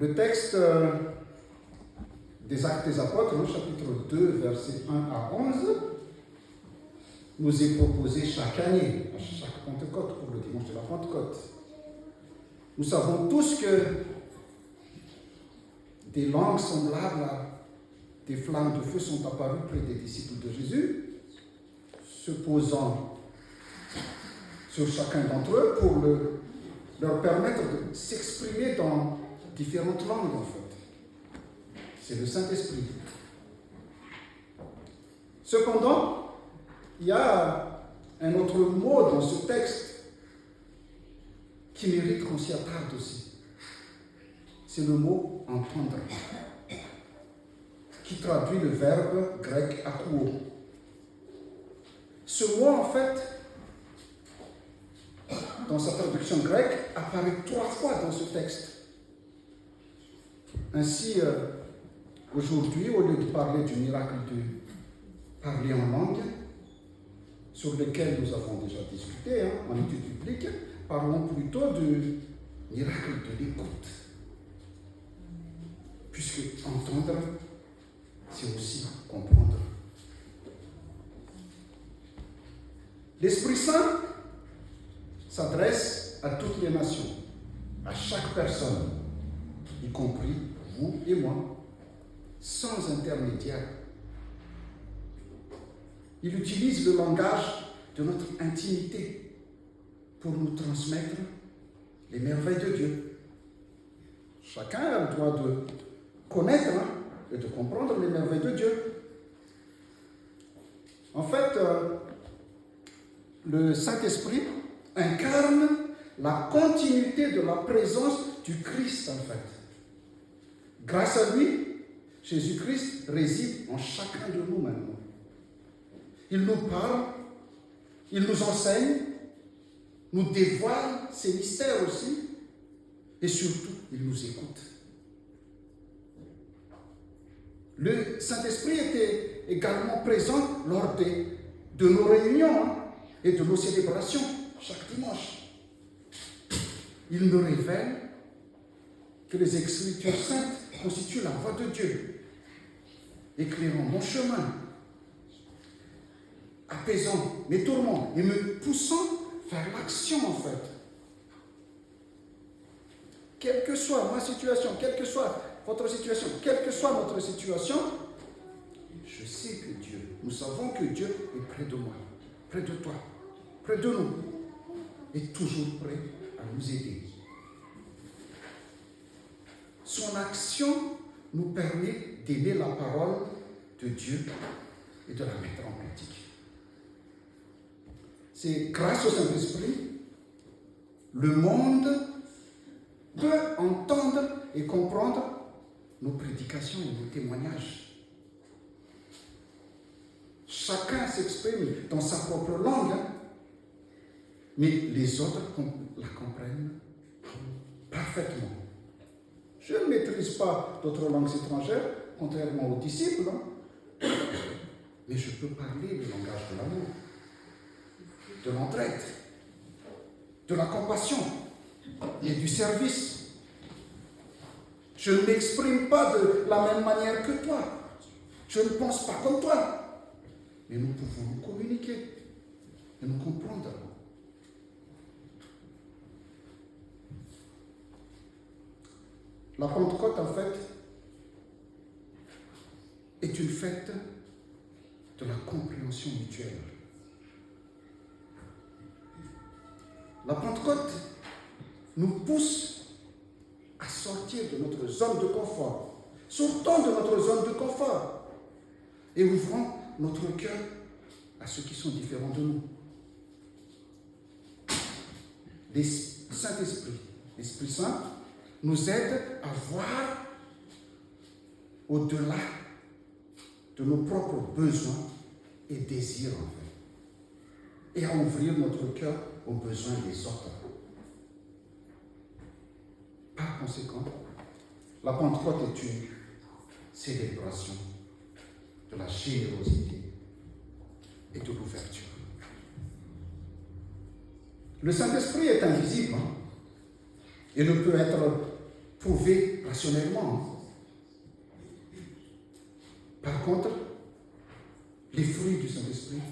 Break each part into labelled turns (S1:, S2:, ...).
S1: Le texte des Actes des Apôtres, chapitre 2, versets 1 à 11, nous est proposé chaque année, à chaque Pentecôte, pour le dimanche de la Pentecôte. Nous savons tous que des langues semblables à des flammes de feu sont apparues près des disciples de Jésus, se posant sur chacun d'entre eux pour leur permettre de s'exprimer dans différentes langues, en fait. C'est le Saint-Esprit. Cependant, il y a un autre mot dans ce texte qui mérite qu'on s'y attarde aussi. C'est le mot « entendre », qui traduit le verbe grec « akouo ». Ce mot, en fait, dans sa traduction grecque, apparaît 3 fois dans ce texte. Ainsi, aujourd'hui, au lieu de parler du miracle de parler en langue, sur lequel nous avons déjà discuté en étude publique, parlons plutôt du miracle de l'écoute. Puisque entendre, c'est aussi comprendre. L'Esprit Saint s'adresse à toutes les nations, à chaque personne, y compris vous et moi, sans intermédiaire. Il utilise le langage de notre intimité pour nous transmettre les merveilles de Dieu. Chacun a le droit de connaître et de comprendre les merveilles de Dieu. En fait, le Saint-Esprit incarne la continuité de la présence du Christ, en fait. Grâce à lui, Jésus-Christ réside en chacun de nous maintenant. Il nous parle, il nous enseigne, nous dévoile ses mystères aussi, et surtout, il nous écoute. Le Saint-Esprit était également présent lors de nos réunions et de nos célébrations, chaque dimanche. Il nous révèle que les Écritures saintes constituent la voix de Dieu, éclairant mon chemin, apaisant mes tourments et me poussant vers l'action, en fait. Quelle que soit ma situation, quelle que soit votre situation, quelle que soit notre situation, je sais que Dieu, nous savons que Dieu est près de moi, près de toi, près de nous, et toujours prêt à nous aider. Son action nous permet d'aimer la parole de Dieu et de la mettre en pratique. C'est grâce au Saint-Esprit, le monde peut entendre et comprendre nos prédications et nos témoignages. Chacun s'exprime dans sa propre langue, mais les autres la comprennent parfaitement. Je ne maîtrise pas d'autres langues étrangères, contrairement aux disciples, mais je peux parler le langage de l'amour, de l'entraide, de la compassion et du service. Je ne m'exprime pas de la même manière que toi. Je ne pense pas comme toi. Mais nous pouvons nous communiquer et nous comprendre. La Pentecôte, en fait, est une fête de la compréhension mutuelle. La Pentecôte nous pousse à sortir de notre zone de confort. Sortons de notre zone de confort et ouvrons notre cœur à ceux qui sont différents de nous. Le Saint-Esprit, l'Esprit Saint, nous aide à voir au-delà de nos propres besoins et désirs, en fait, et à ouvrir notre cœur aux besoins des autres. Par conséquent, la Pentecôte est une célébration de la générosité et de l'ouverture. Le Saint-Esprit est invisible et ne peut être prouver rationnellement. Par contre, les fruits du Saint-Esprit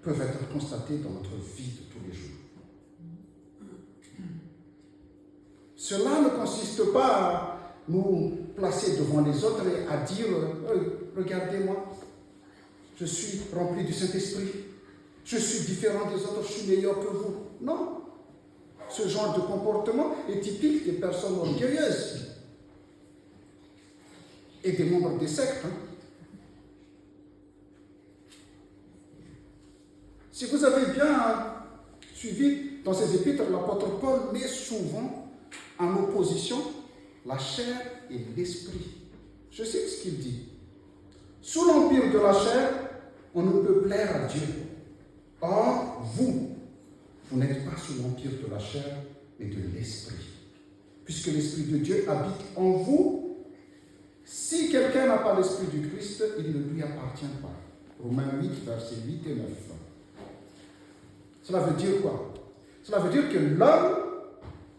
S1: peuvent être constatés dans notre vie de tous les jours. Cela ne consiste pas à nous placer devant les autres et à dire « Regardez-moi, je suis rempli du Saint-Esprit, je suis différent des autres, je suis meilleur que vous. » Non. Ce genre de comportement est typique des personnes orgueilleuses et des membres des sectes. Si vous avez bien suivi dans ces épîtres, l'apôtre Paul met souvent en opposition la chair et l'esprit. Je sais ce qu'il dit. Sous l'empire de la chair, on ne peut plaire à Dieu. Or, vous n'êtes pas sous l'empire de la chair, mais de l'esprit. Puisque l'Esprit de Dieu habite en vous, si quelqu'un n'a pas l'Esprit du Christ, il ne lui appartient pas. Romains 8, versets 8 et 9. Cela veut dire quoi? Cela veut dire que l'homme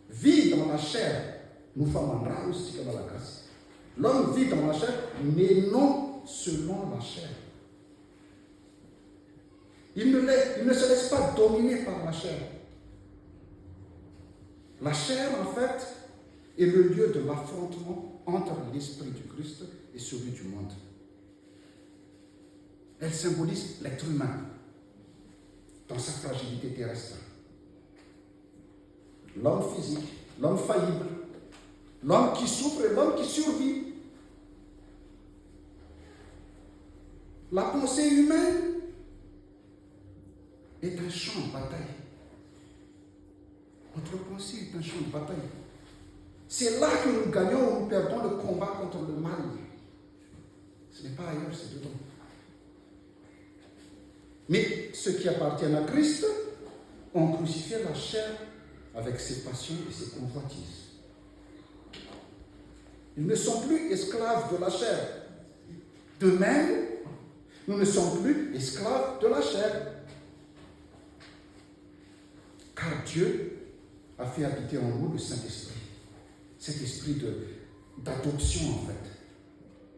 S1: vit dans la chair. Nous sommes en aussi comme la grâce. L'homme vit dans la chair, mais non selon la chair. Il ne se laisse pas dominer par la chair. La chair, en fait, est le lieu de l'affrontement entre l'esprit du Christ et celui du monde. Elle symbolise l'être humain dans sa fragilité terrestre. L'homme physique, l'homme faillible, l'homme qui souffre et l'homme qui survit. La pensée humaine est un champ de bataille. Notre pensée est un champ de bataille. C'est là que nous gagnons ou nous perdons le combat contre le mal. Ce n'est pas ailleurs, c'est dedans. Mais ceux qui appartiennent à Christ ont crucifié la chair avec ses passions et ses convoitises. Ils ne sont plus esclaves de la chair. De même, nous ne sommes plus esclaves de la chair. Car Dieu a fait habiter en nous le Saint-Esprit. Cet esprit d'adoption, en fait,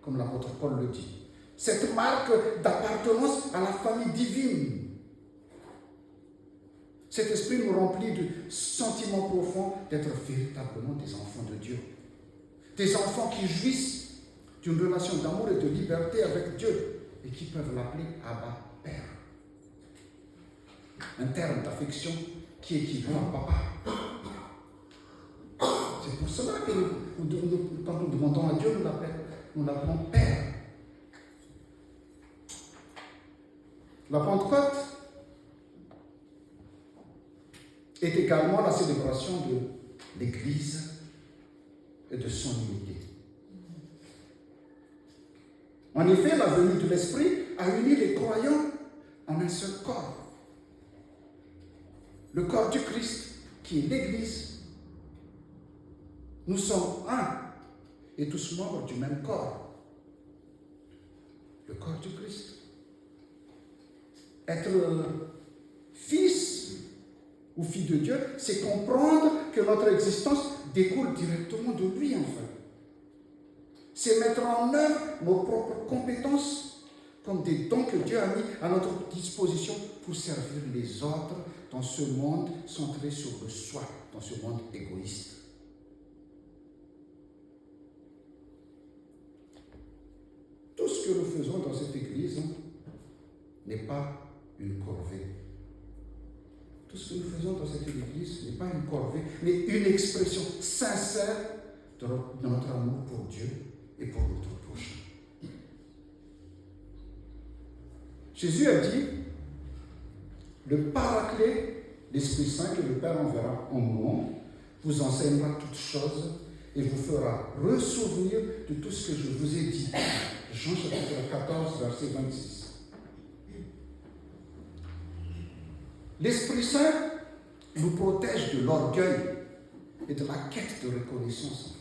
S1: comme l'apôtre Paul le dit. Cette marque d'appartenance à la famille divine. Cet esprit nous remplit du sentiment profond d'être véritablement des enfants de Dieu. Des enfants qui jouissent d'une relation d'amour et de liberté avec Dieu et qui peuvent l'appeler Abba, Père. Un terme d'affection qui équivaut à papa. C'est pour cela que quand nous demandons à Dieu, nous l'appelons Père. La Pentecôte est également la célébration de l'Église et de son unité. En effet, la venue de l'Esprit a uni les croyants en un seul corps. Le corps du Christ, qui est l'Église. Nous sommes un et tous membres du même corps. Le corps du Christ. Être fils ou fille de Dieu, c'est comprendre que notre existence découle directement de lui, en fait. C'est mettre en œuvre nos propres compétences comme des dons que Dieu a mis à notre disposition pour servir les autres dans ce monde centré sur le soi, dans ce monde égoïste. Tout ce que nous faisons dans cette église n'est pas une corvée. Tout ce que nous faisons dans cette église n'est pas une corvée, mais une expression sincère de notre amour pour Dieu et pour notre prochain. Jésus a dit, le Paraclet, l'Esprit Saint que le Père enverra en mon nom, vous enseignera toutes choses et vous fera ressouvenir de tout ce que je vous ai dit. Jean chapitre 14, verset 26. L'Esprit Saint nous protège de l'orgueil et de la quête de reconnaissance.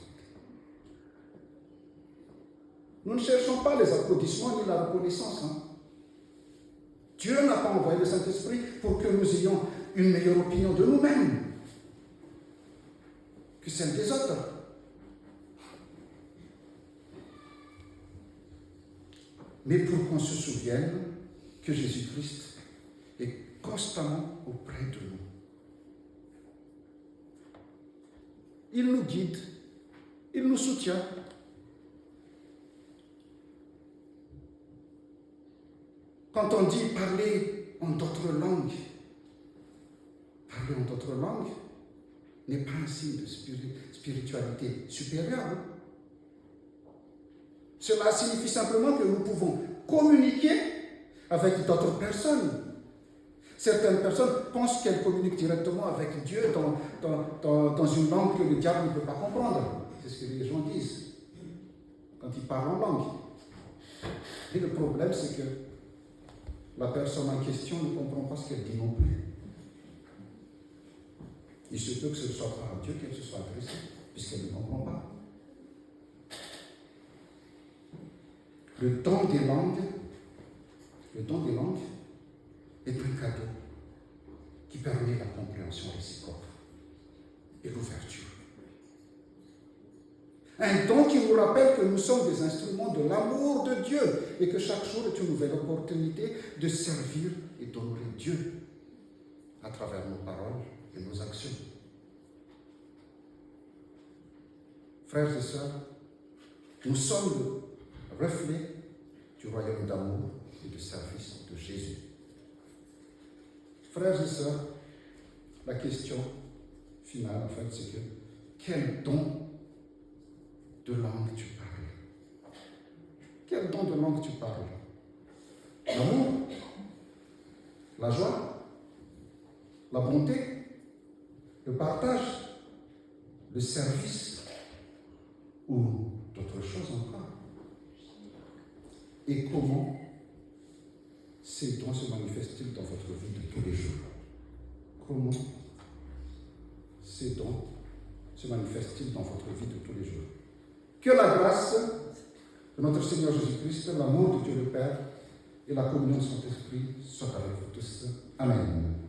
S1: Nous ne cherchons pas les applaudissements ni la reconnaissance. Dieu n'a pas envoyé le Saint-Esprit pour que nous ayons une meilleure opinion de nous-mêmes que celle des autres. mais pour qu'on se souvienne que Jésus-Christ est constamment auprès de nous. Il nous guide, il nous soutient. Quand on dit parler en d'autres langues n'est pas un signe de spiritualité supérieure. Hein? Cela signifie simplement que nous pouvons communiquer avec d'autres personnes. Certaines personnes pensent qu'elles communiquent directement avec Dieu dans une langue que le diable ne peut pas comprendre. C'est ce que les gens disent quand ils parlent en langue. Et le problème, c'est que la personne en question ne comprend pas ce qu'elle dit non plus. Il se peut que ce ne soit pas à Dieu qu'elle se soit adressée, puisqu'elle ne comprend pas. Le don des langues est un cadeau qui permet la compréhension réciproque et l'ouverture. Un don qui nous rappelle que nous sommes des instruments de l'amour de Dieu et que chaque jour est une nouvelle opportunité de servir et d'honorer Dieu à travers nos paroles et nos actions. Frères et sœurs, nous sommes le reflet du royaume d'amour et de service de Jésus. Frères et sœurs, la question finale, en fait, c'est que quel don de langue tu parles? Quel don de langue tu parles? L'amour, la joie, la bonté, le partage, le service ou d'autres choses encore. Et comment ces dons se manifestent-ils dans votre vie de tous les jours? Comment ces dons se manifestent-ils dans votre vie de tous les jours? Que la grâce de notre Seigneur Jésus-Christ, l'amour de Dieu le Père et la communion de son Esprit soient avec vous tous. Amen.